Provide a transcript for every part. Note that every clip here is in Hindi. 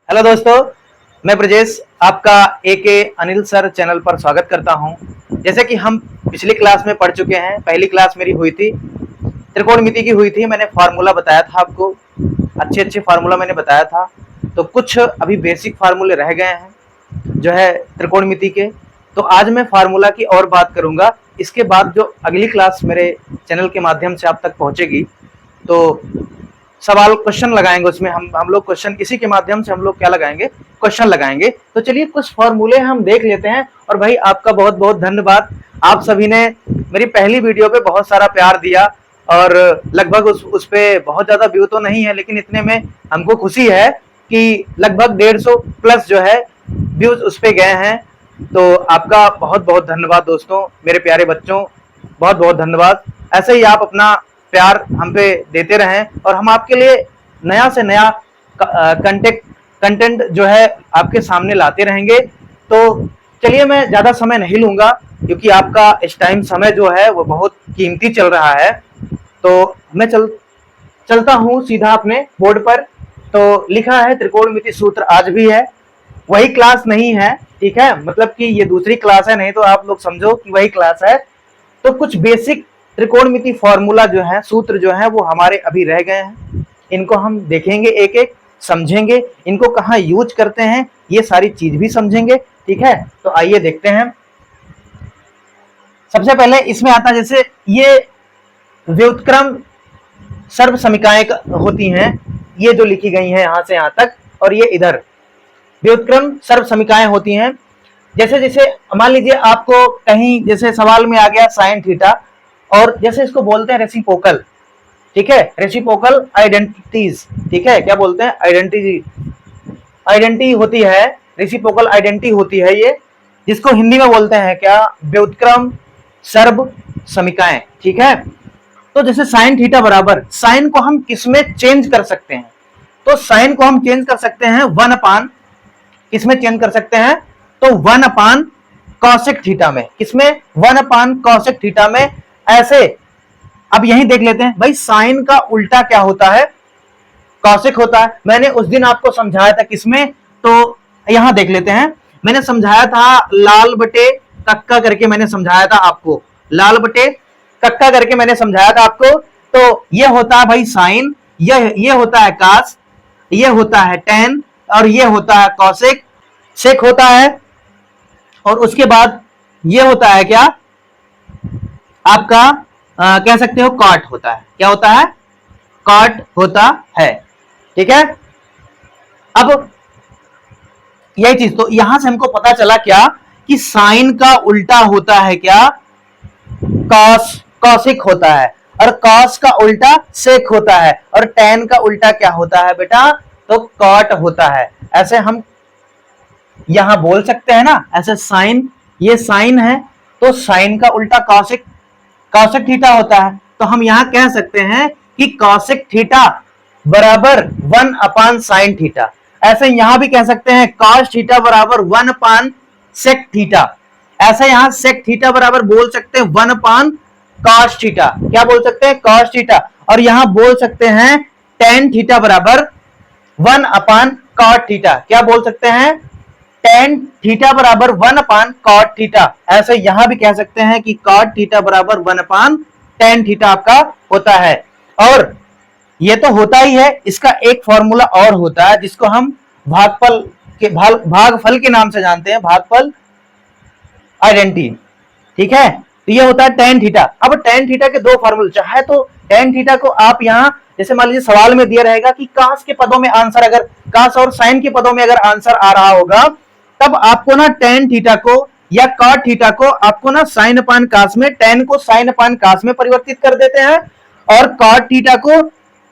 हेलो दोस्तों, मैं ब्रजेश आपका एके अनिल सर चैनल पर स्वागत करता हूं। जैसे कि हम पिछली क्लास में पढ़ चुके हैं, पहली क्लास मेरी हुई थी त्रिकोणमिति की हुई थी। मैंने फार्मूला बताया था आपको, अच्छे अच्छे फार्मूला मैंने बताया था। तो कुछ अभी बेसिक फार्मूले रह गए हैं जो है त्रिकोणमिति के। तो आज मैं फार्मूला की और बात करूंगा। इसके बाद जो अगली क्लास मेरे चैनल के माध्यम से आप तक पहुंचेगी तो सवाल क्वेश्चन लगाएंगे उसमें। हम लोग क्वेश्चन इसी के माध्यम से हम लोग क्या लगाएंगे, क्वेश्चन लगाएंगे। तो चलिए कुछ फॉर्मूले हम देख लेते हैं। और भाई आपका बहुत बहुत धन्यवाद, आप सभी ने मेरी पहली वीडियो पे बहुत सारा प्यार दिया और लगभग उस पे बहुत ज्यादा व्यू तो नहीं है, लेकिन इतने में हमको खुशी है कि लगभग 150 प्लस जो है व्यूज उस पे गए हैं। तो आपका बहुत बहुत धन्यवाद दोस्तों, मेरे प्यारे बच्चों, बहुत बहुत धन्यवाद। ऐसे ही आप अपना प्यार हम पे देते रहें और हम आपके लिए नया से नया कंटेंट जो है आपके सामने लाते रहेंगे। तो चलिए मैं ज़्यादा समय नहीं लूँगा क्योंकि आपका इस टाइम समय जो है वो बहुत कीमती चल रहा है। तो मैं चलता हूँ सीधा अपने बोर्ड पर। तो लिखा है त्रिकोणमिति सूत्र आज भी है, वही क्लास नहीं है, ठीक है। मतलब कि ये दूसरी क्लास है, नहीं तो आप लोग समझो कि वही क्लास है। तो कुछ बेसिक त्रिकोणमिति फॉर्मूला जो है, सूत्र जो है वो हमारे अभी रह गए हैं। इनको हम देखेंगे, एक एक समझेंगे, इनको कहाँ यूज करते हैं ये सारी चीज भी समझेंगे, ठीक है। तो आइए देखते हैं। सबसे पहले इसमें आता है, जैसे ये व्युत्क्रम सर्व समीकाएं होती हैं, ये जो लिखी गई हैं यहां से यहां तक, और ये इधर व्युत्क्रम सर्व समीकाएं होती हैं। जैसे जैसे मान लीजिए आपको कहीं जैसे सवाल में आ गया साइन थीटा, और जैसे इसको बोलते हैं रेसिप्रोकल, ठीक है, रेसिप्रोकल आइडेंटिटीज, ठीक है। क्या बोलते हैं? आइडेंटिटी होती है, रेसिप्रोकल आइडेंटिटी होती है ये, जिसको हिंदी में बोलते हैं क्या? व्युत्क्रम सर्व समीकाएं, ठीक है। तो जैसे साइन थीटा बराबर, साइन को हम किसमें चेंज कर सकते हैं? तो साइन को हम चेंज कर सकते हैं 1 अपान, किसमें चेंज कर सकते हैं? तो 1 अपान कॉसेक थीटा में। किसमें? 1 अपान कॉसेक थीटा में। ऐसे अब यही देख लेते हैं भाई, साइन का उल्टा क्या होता है? कॉसेक होता है। मैंने उस दिन आपको समझाया था किसमें, तो यहां देख लेते हैं। मैंने समझाया था लाल बटे कक्का करके, मैंने समझाया था आपको, लाल बटे कक्का करके मैंने समझाया था आपको। तो ये होता है भाई साइन, ये होता है कास, ये होता है टेन, और ये होता है कॉसेक, सेक होता है। और उसके बाद ये होता है क्या आपका, कह सकते हो कॉट होता है। क्या होता है? कॉट होता है, ठीक है। अब यही चीज, तो यहां से हमको पता चला क्या कि साइन का उल्टा होता है क्या? कॉस, कॉसिक होता है, और कॉस का उल्टा सेक होता है, और टेन का उल्टा क्या होता है बेटा? तो कॉट होता है। ऐसे हम यहां बोल सकते हैं ना, ऐसे साइन, ये साइन है तो साइन का उल्टा कॉसिक, कॉसेक थीटा होता है। तो हम यहां कह सकते हैं कि कॉसेक थीटा बराबर 1 अपान साइन थीटा। ऐसे यहां भी कह सकते हैं कॉस थीटा बराबर 1 अपान सेक थीटा। ऐसे यहां सेक थीटा बराबर बोल सकते हैं 1 अपान कॉस थीटा। क्या बोल सकते हैं? Cos theta. और यहां बोल सकते हैं टेन थीटा बराबर 1 अपान कॉट थीटा। क्या बोल सकते हैं? टेन थीटा बराबर 1 अपान कॉट थीटा। ऐसे यहां भी कह सकते हैं कि कॉट थीटा बराबर 1 अपान टेन थीटा आपका होता है। और ये तो होता ही है, इसका एक फॉर्मूला और होता है जिसको हम भागफल के भागफल के नाम से जानते हैं, भागफल आइडेंटिटी, ठीक है। तो ये होता है टेन थीटा। अब टेन थीटा के दो फॉर्मूले, चाहे तो टेन थीटा को आप यहां, जैसे मान लीजिए सवाल में दिया रहेगा कि कास के पदों में आंसर, अगर कास और साइन के पदों में अगर आंसर आ रहा होगा, तब आपको ना टेन थीटा को या कॉट थीटा को आपको ना साइन अपान कास में, टेन को साइन अपान कास में परिवर्तित कर देते हैं, और कॉट थीटा को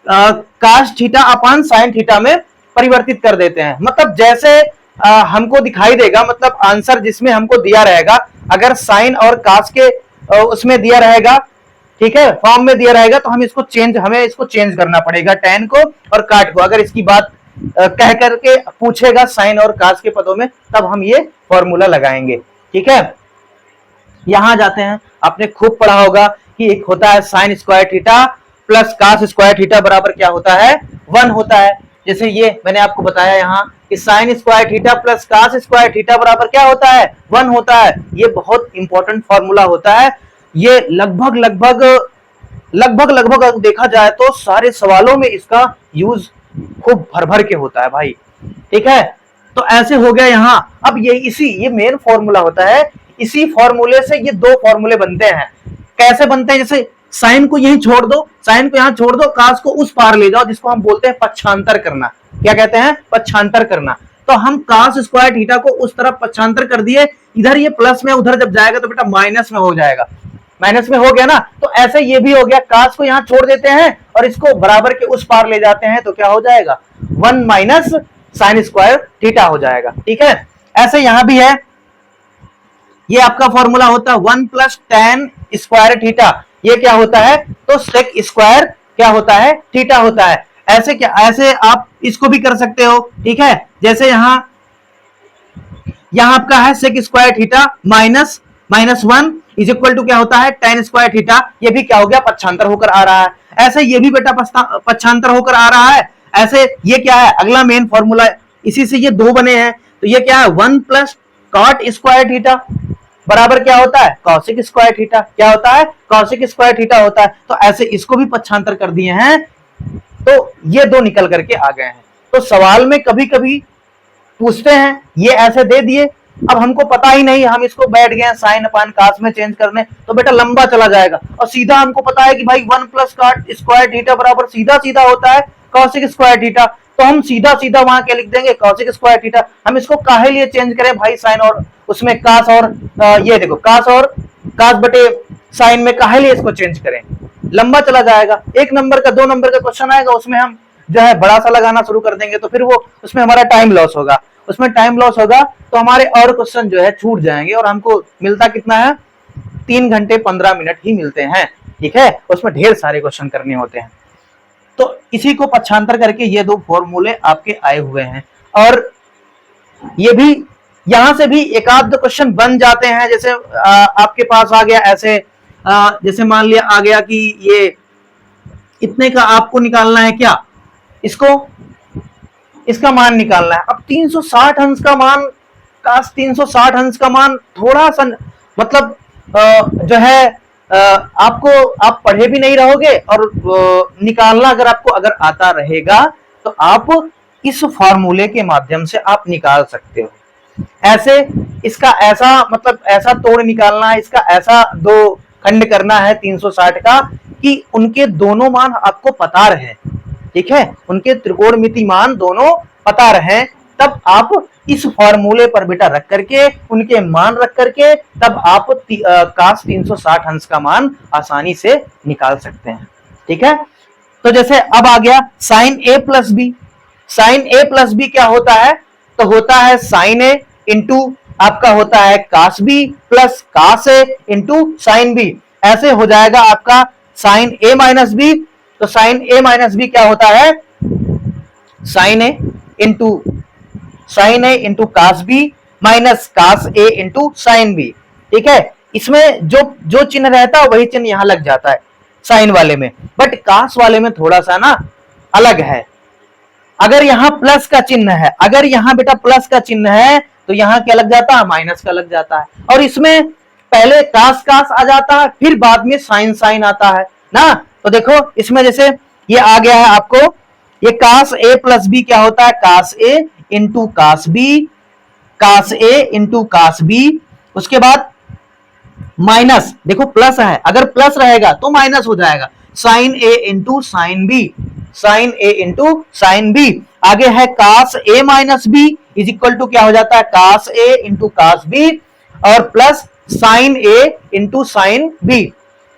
cos theta upon sine theta में परिवर्तित कर देते हैं। मतलब जैसे हमको दिखाई देगा, मतलब आंसर जिसमें हमको दिया रहेगा, अगर साइन और कास के उसमें दिया रहेगा, ठीक है, फॉर्म में दिया रहेगा, तो हमें इसको चेंज करना पड़ेगा, टेन को और काट को। अगर इसकी बात कह करके पूछेगा साइन और कास के पदों में, तब हम ये फॉर्मूला लगाएंगे, ठीक है। यहां जाते हैं, आपने खूब पढ़ा होगा कि एक होता है sine square theta plus cos square theta बराबर क्या होता है? 1 होता है, जैसे ये मैंने आपको बताया यहाँ कि sine square theta plus cos square theta बराबर क्या होता है, 1 होता है। ये बहुत इंपॉर्टेंट फॉर्मूला होता है। ये लगभग लगभग लगभग लगभग अगर देखा जाए तो सारे सवालों में इसका यूज खूब भर भर के होता है भाई, ठीक है। तो ऐसे हो गया यहाँ। अब ये मेन फॉर्मूला होता है, इसी फॉर्मूले से ये दो फॉर्मूले बनते हैं। कैसे बनते हैं, जैसे साइन को यहीं छोड़ दो, साइन को यहां छोड़ दो, कास को उस पार ले जाओ, जिसको हम बोलते हैं पक्षांतर करना। क्या कहते हैं, पक्षांतर करना। तो हम कास स्क्वायर थीटा को उस तरफ पक्षांतर कर दिए, इधर ये प्लस में, उधर जब जाएगा तो बेटा माइनस में हो जाएगा, माइनस में हो गया ना। तो ऐसे ये भी हो गया, कास को यहां छोड़ देते हैं और इसको बराबर के उस पार ले जाते हैं, तो क्या हो जाएगा, 1 माइनस साइन स्क्वायर थीटा हो जाएगा, ठीक है। ऐसे यहां भी है, ये आपका फॉर्मूला होता है 1 प्लस टेन स्क्वायर थीटा। ये क्या होता है, तो सेक स्क्वायर क्या होता है, थीटा होता है। ऐसे क्या, ऐसे आप इसको भी कर सकते हो, ठीक है। जैसे यहां आपका है sec square theta minus 1 is equal to क्या होता है, टेन स्क्वायर थीटा। ये भी क्या हो गया, पक्षांतर होकर आ रहा है। ऐसे ये भी बेटा पक्षांतर होकर आ रहा है। ऐसे ये क्या है, अगला मेन फॉर्मूला, इसी से ये दो बने हैं। तो ये क्या है, 1 प्लस कॉट स्क्वायर थीटा बराबर क्या होता है, कॉसिक स्क्वायर थीटा। क्या होता है, कॉसिक स्क्वायर थीटा होता है। तो ऐसे इसको भी पक्षांतर कर दिए हैं, तो ये दो निकल करके आ गए हैं। तो सवाल में कभी कभी पूछते हैं, ये ऐसे दे दिए, अब हमको पता ही नहीं, हम इसको बैठ गए साइन अपान कास में चेंज करने, तो बेटा लंबा चला जाएगा। और सीधा हमको पता है कि भाई 1 प्लस कॉट स्क्वायर थीटा बराबर सीधा सीधा होता है कॉसिक स्क्वायर थीटा। तो हम सीधा सीधा वहां क्या लिख देंगे, कॉसिक स्क्वायर थीटा। हम इसको काहे लिए चेंज करें भाई, साइन और उसमें कास, और ये देखो कास और कास बटे साइन में काहे लिए इसको चेंज करें, लंबा चला जाएगा। 1 नंबर का 2 नंबर का क्वेश्चन आएगा, उसमें हम जो है बड़ा सा लगाना शुरू कर देंगे, तो फिर वो उसमें हमारा टाइम लॉस होगा। उसमें टाइम लॉस होगा तो हमारे और क्वेश्चन जो है छूट जाएंगे, और हमको मिलता कितना है, 3 घंटे 15 मिनट ही मिलते हैं, ठीक है। उसमें ढेर सारे क्वेश्चन करने होते हैं। तो इसी को पक्षांतर करके ये दो फॉर्मूले आपके आए हुए हैं। और ये भी यहां से भी एक आध क्वेश्चन बन जाते हैं। जैसे आपके पास आ गया ऐसे, जैसे मान लिया आ गया कि ये इतने का आपको निकालना है, क्या इसको, इसका मान निकालना है। अब 360 अंश का मान, काश 360 अंश का मान थोड़ा सा मतलब जो है आपको, आप पढ़े भी नहीं रहोगे, और निकालना अगर आता रहेगा तो आप इस फॉर्मूले के माध्यम से आप निकाल सकते हो। ऐसे इसका ऐसा मतलब ऐसा तोड़ निकालना है, इसका ऐसा दो खंड करना है 360 का कि उनके दोनों मान आपको पता रहे, ठीक है, उनके त्रिकोणमिति मान दोनों पता रहे, तब आप इस फॉर्मूले पर बेटा रख करके, उनके मान रख करके, तब आप काश 360 अंश का मान आसानी से निकाल सकते हैं, ठीक है। तो जैसे अब आ गया साइन ए प्लस बी। साइन ए प्लस बी क्या होता है, तो होता है साइन ए इंटू आपका होता है cos B plus cos A into sine B. ऐसे हो जाएगा आपका साइन ए माइनस बी। तो साइन ए माइनस बी क्या होता है, sine A into cos B minus cos A into sine B, ठीक है। इसमें जो चिन्ह रहता है वही चिन्ह यहां लग जाता है साइन वाले में, बट कास वाले में थोड़ा सा ना अलग है। अगर यहां प्लस का चिन्ह है, अगर यहां बेटा प्लस का चिन्ह है, तो यहां क्या लग जाता है, माइनस का लग जाता है। और इसमें पहले कास कास आ जाता है, फिर बाद में साइन साइन आता है ना। तो देखो इसमें जैसे ये आ गया है आपको, ये कास ए प्लस बी क्या होता है, cos A into cos B, cos A into cos B. उसके बाद माइनस, देखो प्लस है, अगर प्लस रहेगा तो माइनस हो जाएगा, sine A into sine B, sine A into sine B. आगे है cos A minus B is equal to क्या हो जाता है, cos A into cos B, और plus sine A into sine B,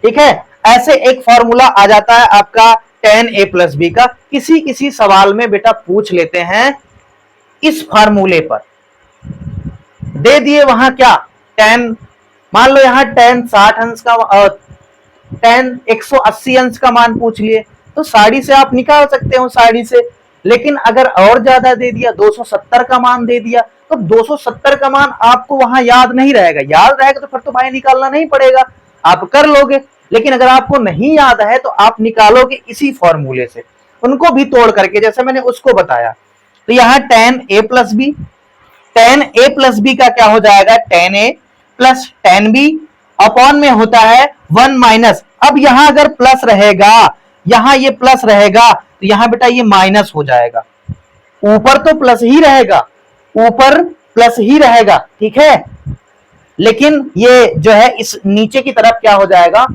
ठीक है। ऐसे एक फॉर्मूला आ जाता है आपका tan a प्लस बी का। किसी सवाल में बेटा पूछ लेते हैं इस फॉर्मूले पर, दे दिए वहां क्या, tan, मान लो यहां tan 60 अंश का और tan 180 अंश का मान पूछ लिए, तो साड़ी से आप निकाल सकते हो, साड़ी से। लेकिन अगर और ज्यादा दे दिया, 270 का मान दे दिया, तो 270 का मान आपको वहां याद नहीं रहेगा। याद रहेगा तो फिर तो भाई निकालना नहीं पड़ेगा, आप कर लोगे। लेकिन अगर आपको नहीं याद है तो आप निकालोगे इसी फॉर्मूले से। उनको भी तोड़ करके, जैसे मैंने उसको बताया। तो यहाँ tan a plus B, tan a plus B का क्या हो जाएगा, tan a plus tan b upon में होता है 1 माइनस। अब यहां अगर प्लस रहेगा, यहां ये प्लस रहेगा, तो यहां बेटा ये माइनस हो जाएगा। ऊपर तो प्लस ही रहेगा, ऊपर प्लस ही रहेगा, ठीक है, लेकिन ये जो है इस नीचे की तरफ क्या हो जाएगा,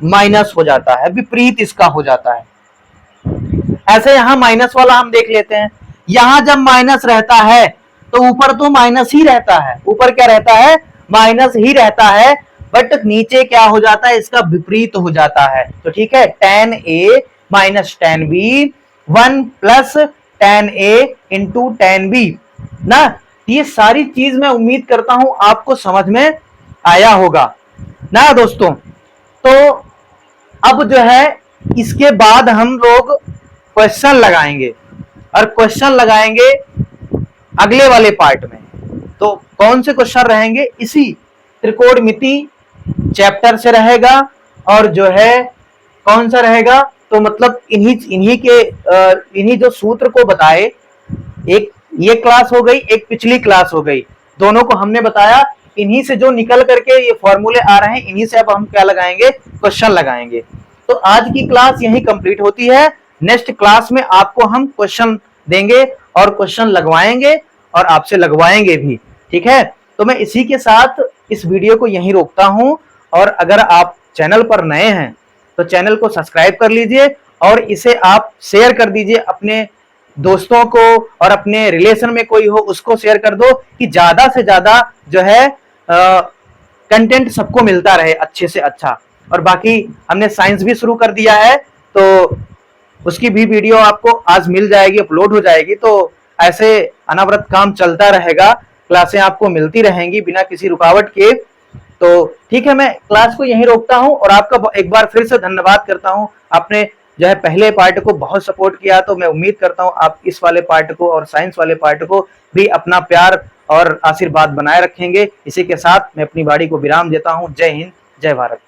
माइनस हो जाता है, विपरीत इसका हो जाता है। ऐसे यहां माइनस वाला हम देख लेते हैं। यहां जब माइनस रहता है तो ऊपर तो माइनस ही रहता है, ऊपर क्या रहता है, माइनस ही रहता है, बट नीचे क्या हो जाता है, इसका विपरीत हो जाता है। तो ठीक है, tan a minus tan b, 1 plus tan a into tan b ना। ये सारी चीज मैं उम्मीद करता हूं आपको समझ में आया होगा ना दोस्तों। तो अब जो है इसके बाद हम लोग क्वेश्चन लगाएंगे, और क्वेश्चन लगाएंगे अगले वाले पार्ट में। तो कौन से क्वेश्चन रहेंगे, इसी त्रिकोणमिति चैप्टर से रहेगा, और जो है कौन सा रहेगा, तो मतलब इन्हीं जो सूत्र को बताए, एक ये क्लास हो गई, एक पिछली क्लास हो गई, दोनों को हमने बताया। इन्हीं से जो निकल करके ये फॉर्मूले आ रहे हैं, इन्हीं से अब हम क्या लगाएंगे, क्वेश्चन लगाएंगे। तो आज की क्लास यही कंप्लीट होती है। नेक्स्ट क्लास में आपको हम क्वेश्चन देंगे और क्वेश्चन लगवाएंगे और आपसे लगवाएंगे भी, ठीक है। तो मैं इसी के साथ इस वीडियो को यहीं रोकता हूं, और अगर आप चैनल पर नए हैं तो चैनल को सब्सक्राइब कर लीजिए, और इसे आप शेयर कर दीजिए अपने दोस्तों को, और अपने रिलेशन में कोई हो उसको शेयर कर दो, कि ज्यादा से ज्यादा जो है कंटेंट सबको मिलता रहे अच्छे से अच्छा। और बाकी हमने साइंस भी शुरू कर दिया है, तो उसकी भी वीडियो आपको आज मिल जाएगी, अपलोड हो जाएगी। तो ऐसे अनवरत काम चलता रहेगा, क्लासें आपको मिलती रहेंगी बिना किसी रुकावट के। तो ठीक है, मैं क्लास को यहीं रोकता हूं, और आपका एक बार फिर से धन्यवाद करता हूं। आपने जो है पहले पार्ट को बहुत सपोर्ट किया, तो मैं उम्मीद करता हूं आप इस वाले पार्ट को और साइंस वाले पार्ट को भी अपना प्यार और आशीर्वाद बनाए रखेंगे। इसी के साथ मैं अपनी वाणी को विराम देता हूं। जय हिंद, जय भारत।